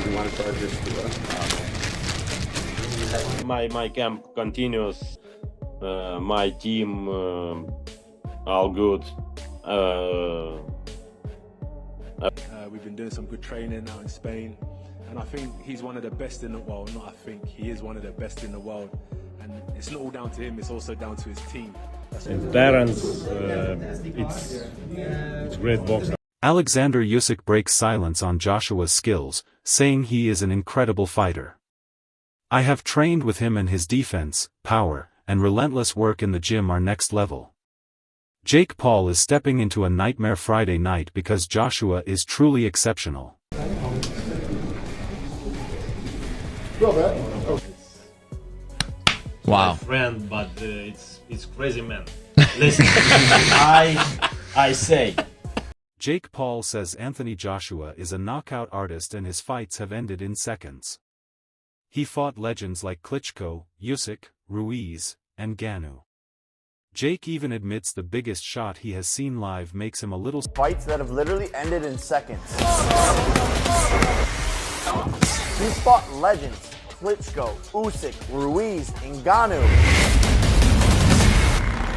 you want to try this too? My camp continues. My team all good. We've been doing some good training out in Spain, and I think he's one of the best in the world. Not I think, he is one of the best in the world, and it's not all down to him, it's also down to his team. Parents, it's great boxer. Oleksandr Usyk breaks silence on Joshua's skills, saying he is an incredible fighter. I have trained with him and his defense, power, and relentless work in the gym are next level. Jake Paul is stepping into a nightmare Friday night because Joshua is truly exceptional. Wow. Friend, but it's crazy, man. Listen, I say. Jake Paul says Anthony Joshua is a knockout artist and his fights have ended in seconds. He fought legends like Klitschko, Usyk, Ruiz, and Ngannou. Jake even admits the biggest shot he has seen live makes him a little. Fights that have literally ended in seconds. He's fought legends: Klitschko, Usyk, Ruiz, Ngannou.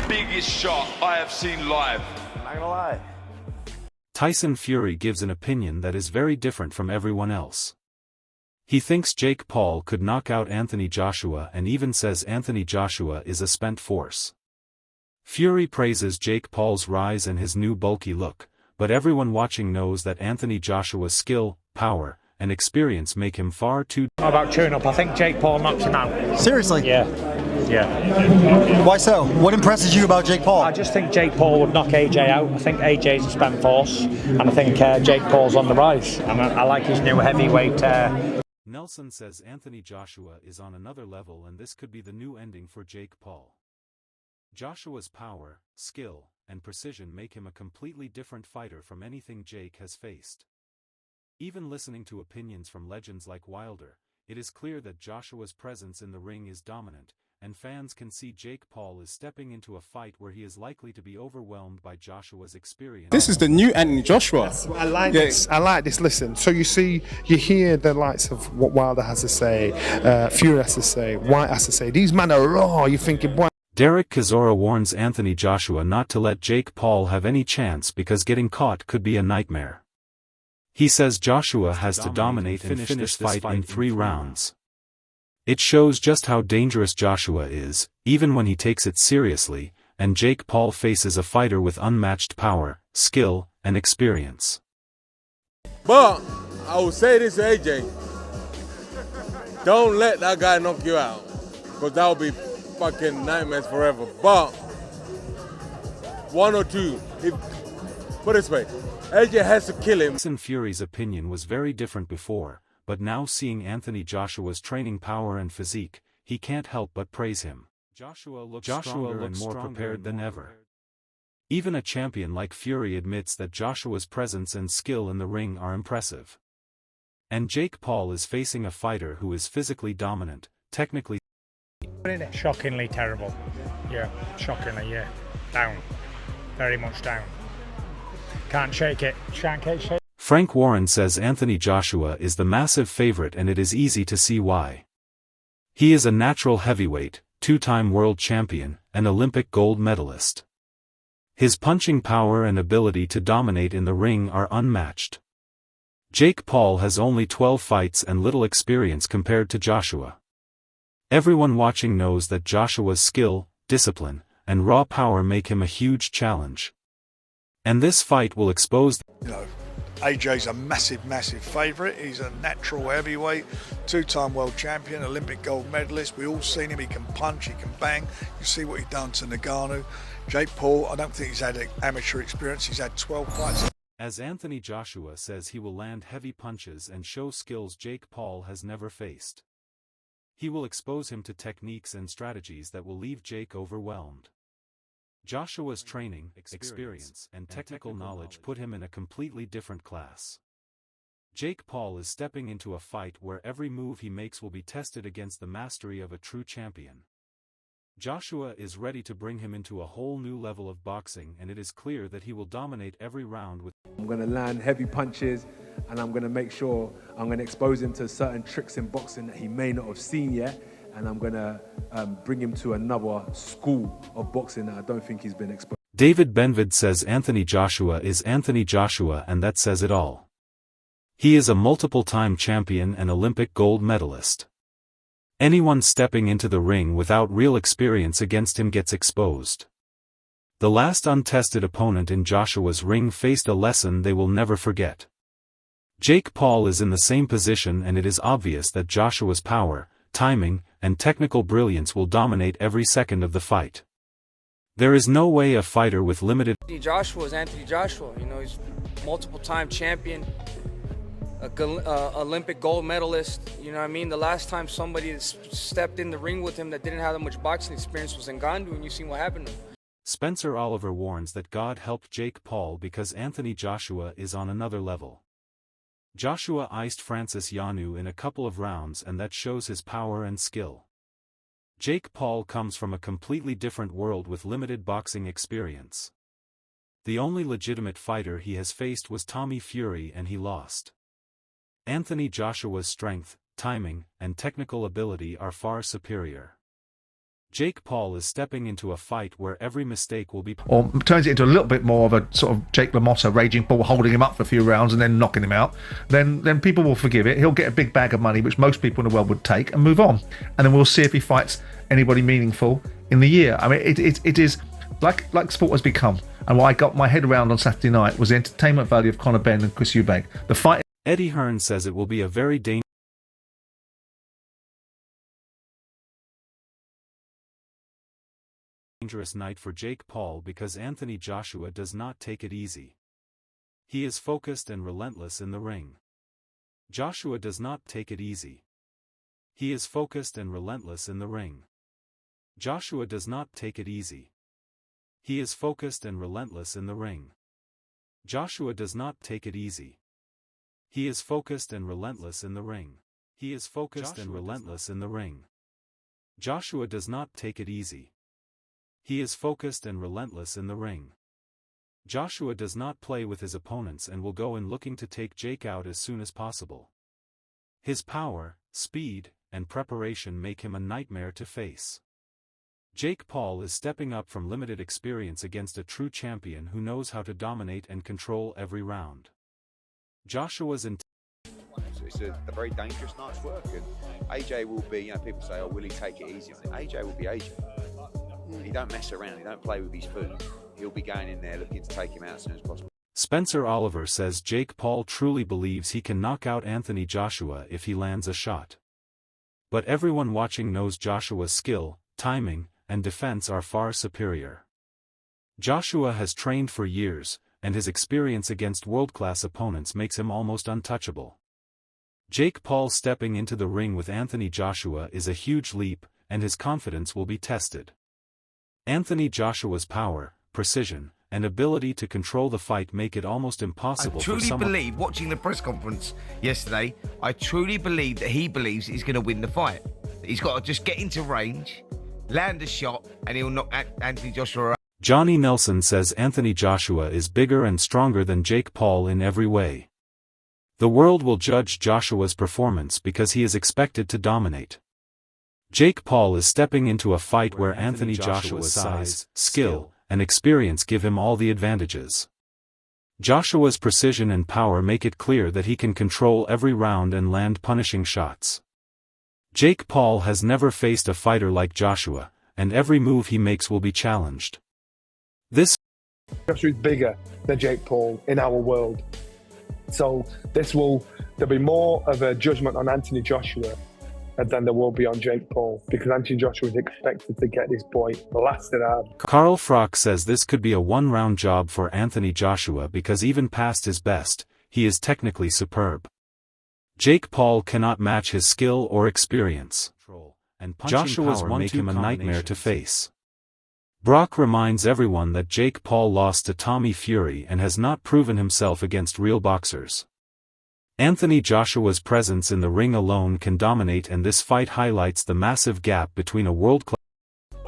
Biggest shot I have seen live. I'm not gonna lie. Tyson Fury gives an opinion that is very different from everyone else. He thinks Jake Paul could knock out Anthony Joshua and even says Anthony Joshua is a spent force. Fury praises Jake Paul's rise and his new bulky look, but everyone watching knows that Anthony Joshua's skill, power, and experience make him far too. How about tune up? I think Jake Paul knocks him out. Seriously? Yeah. Why so? What impresses you about Jake Paul? I just think Jake Paul would knock AJ out. I think AJ's a spent force, and I think Jake Paul's on the rise. I like his new heavyweight. Nelson says Anthony Joshua is on another level and this could be the new ending for Jake Paul. Joshua's power, skill, and precision make him a completely different fighter from anything Jake has faced. Even listening to opinions from legends like Wilder, it is clear that Joshua's presence in the ring is dominant, and fans can see Jake Paul is stepping into a fight where he is likely to be overwhelmed by Joshua's experience. This is the new Anthony Joshua. I like this. I like this. Listen, so you hear the likes of what Wilder has to say, Fury has to say, White has to say. These men are raw. You're thinking, boy. Derek Chisora warns Anthony Joshua not to let Jake Paul have any chance because getting caught could be a nightmare. He says Joshua has to dominate and finish this fight in 3 rounds. It shows just how dangerous Joshua is, even when he takes it seriously, and Jake Paul faces a fighter with unmatched power, skill, and experience. But I will say this to AJ, don't let that guy knock you out, because that will be fucking nightmares forever. But 1 or 2, put it this way, AJ has to kill him. Tyson Fury's opinion was very different before, but now seeing Anthony Joshua's training power and physique, he can't help but praise him. Joshua looks stronger and more prepared than ever. Even a champion like Fury admits that Joshua's presence and skill in the ring are impressive. And Jake Paul is facing a fighter who is physically dominant, technically. Shockingly terrible. Yeah, shockingly, yeah. Down. Very much down. Can't shake it. Can't shake it. Frank Warren says Anthony Joshua is the massive favorite and it is easy to see why. He is a natural heavyweight, 2-time world champion, and Olympic gold medalist. His punching power and ability to dominate in the ring are unmatched. Jake Paul has only 12 fights and little experience compared to Joshua. Everyone watching knows that Joshua's skill, discipline, and raw power make him a huge challenge. And this fight will expose. AJ's a massive favourite. He's a natural heavyweight, 2-time world champion, Olympic gold medalist. We've all seen him. He can punch, he can bang. You see what he's done to Ngannou. Jake Paul, I don't think he's had amateur experience. He's had 12 fights. As Anthony Joshua says he will land heavy punches and show skills Jake Paul has never faced. He will expose him to techniques and strategies that will leave Jake overwhelmed. Joshua's training, experience, and technical knowledge put him in a completely different class. Jake Paul is stepping into a fight where every move he makes will be tested against the mastery of a true champion. Joshua is ready to bring him into a whole new level of boxing, and it is clear that he will dominate every round with. I'm going to land heavy punches, and I'm going to make sure I'm going to expose him to certain tricks in boxing that he may not have seen yet, and I'm going to bring him to another school of boxing that I don't think he's been exposed. David Benvid says Anthony Joshua is Anthony Joshua, and that says it all. He is a multiple-time champion and Olympic gold medalist. Anyone stepping into the ring without real experience against him gets exposed. The last untested opponent in Joshua's ring faced a lesson they will never forget. Jake Paul is in the same position, and it is obvious that Joshua's power, timing, and technical brilliance will dominate every second of the fight. There is no way a fighter with limited. Joshua is Anthony Joshua. You know, he's multiple-time champion, Olympic gold medalist. You know what I mean? The last time somebody stepped in the ring with him that didn't have that much boxing experience was Ngannou, and you seen what happened to him. Spencer Oliver warns that God helped Jake Paul because Anthony Joshua is on another level. Joshua iced Francis Ngannou in a couple of rounds, and that shows his power and skill. Jake Paul comes from a completely different world with limited boxing experience. The only legitimate fighter he has faced was Tommy Fury, and he lost. Anthony Joshua's strength, timing, and technical ability are far superior. Jake Paul is stepping into a fight where every mistake will be. Or turns it into a little bit more of a sort of Jake LaMotta, Raging Bull, holding him up for a few rounds and then knocking him out. Then people will forgive it. He'll get a big bag of money, which most people in the world would take, and move on. And then we'll see if he fights anybody meaningful in the year. I mean, it is like sport has become. And what I got my head around on Saturday night was the entertainment value of Conor Benn and Chris Eubank. The fight. Eddie Hearn says it will be a very dangerous night for Jake Paul because Anthony Joshua does not take it easy. He is focused and relentless in the ring. Joshua does not take it easy. He is focused and relentless in the ring. Joshua does not take it easy. He is focused and relentless in the ring. Joshua does not take it easy. He is focused and relentless in the ring. He is focused and relentless in the ring. Joshua does not take it easy. He is focused and relentless in the ring. Joshua does not play with his opponents and will go in looking to take Jake out as soon as possible. His power, speed, and preparation make him a nightmare to face. Jake Paul is stepping up from limited experience against a true champion who knows how to dominate and control every round. Joshua's it's a very dangerous night's work, and AJ will be, people say, oh, will he take it easy on it? AJ will be AJ. He don't mess around, he don't play with his food. He'll be going in there looking to take him out as soon as possible. Spencer Oliver says Jake Paul truly believes he can knock out Anthony Joshua if he lands a shot. But everyone watching knows Joshua's skill, timing, and defense are far superior. Joshua has trained for years, and his experience against world-class opponents makes him almost untouchable. Jake Paul stepping into the ring with Anthony Joshua is a huge leap, and his confidence will be tested. Anthony Joshua's power, precision, and ability to control the fight make it almost impossible for someone. I truly believe, watching the press conference yesterday, I truly believe that he believes he's going to win the fight. He's got to just get into range, land a shot, and he'll knock Anthony Joshua out. Johnny Nelson says Anthony Joshua is bigger and stronger than Jake Paul in every way. The world will judge Joshua's performance because he is expected to dominate. Jake Paul is stepping into a fight where Anthony Joshua's size, skill, and experience give him all the advantages. Joshua's precision and power make it clear that he can control every round and land punishing shots. Jake Paul has never faced a fighter like Joshua, and every move he makes will be challenged. Joshua is bigger than Jake Paul in our world. So there'll be more of a judgment on Anthony Joshua than there will be on Jake Paul, because Anthony Joshua is expected to get this boy blasted out. Carl Frock says this could be a one-round job for Anthony Joshua because even past his best, he is technically superb. Jake Paul cannot match his skill or experience, and Joshua's power make him a nightmare to face. Brock reminds everyone that Jake Paul lost to Tommy Fury and has not proven himself against real boxers. Anthony Joshua's presence in the ring alone can dominate, and this fight highlights the massive gap between a world-class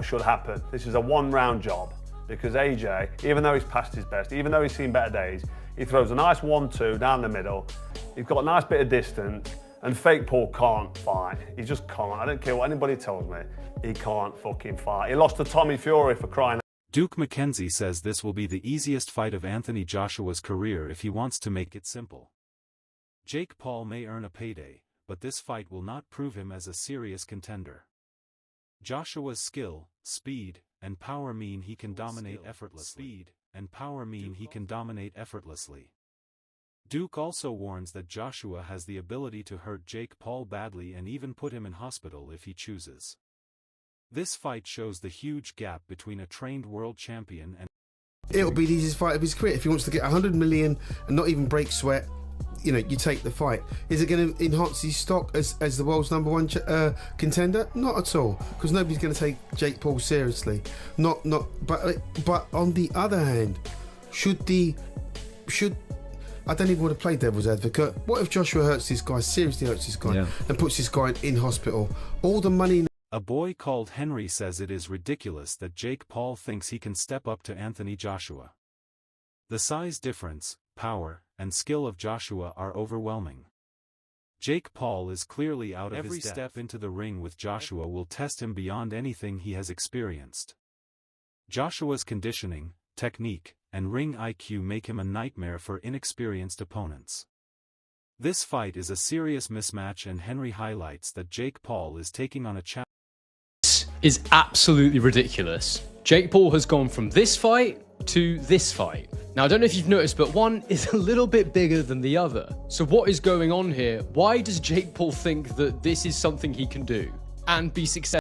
should happen. This is a one-round job because AJ, even though he's past his best, even though he's seen better days, he throws a nice 1-2 down the middle. He's got a nice bit of distance, and fake Paul can't fight. He just can't. I don't care what anybody tells me. He can't fucking fight. He lost to Tommy Fury for crying. Duke McKenzie says this will be the easiest fight of Anthony Joshua's career if he wants to make it simple. Jake Paul may earn a payday, but this fight will not prove him as a serious contender. Joshua's skill, speed, and power mean he can dominate effortlessly. Duke also warns that Joshua has the ability to hurt Jake Paul badly and even put him in hospital if he chooses. This fight shows the huge gap between a trained world champion and... It'll be the easiest fight of his career. If he wants to get 100 million and not even break sweat, you know, you take the fight. Is it going to enhance his stock as the world's #1 contender? Not at all, because nobody's going to take Jake Paul seriously. But on the other hand, I don't even want to play devil's advocate. What if Joshua seriously hurts this guy, and puts this guy in hospital? All the money... A boy called Henry says it is ridiculous that Jake Paul thinks he can step up to Anthony Joshua. The size difference, power, and skill of Joshua are overwhelming. Jake Paul is clearly out of his depth. Every step into the ring with Joshua will test him beyond anything he has experienced. Joshua's conditioning, technique, and ring IQ make him a nightmare for inexperienced opponents. This fight is a serious mismatch, and Henry highlights that Jake Paul is taking on a challenge. Is absolutely ridiculous. Jake Paul has gone from this fight to this fight. Now, I don't know if you've noticed, but one is a little bit bigger than the other. So what is going on here? Why does Jake Paul think that this is something he can do and be successful?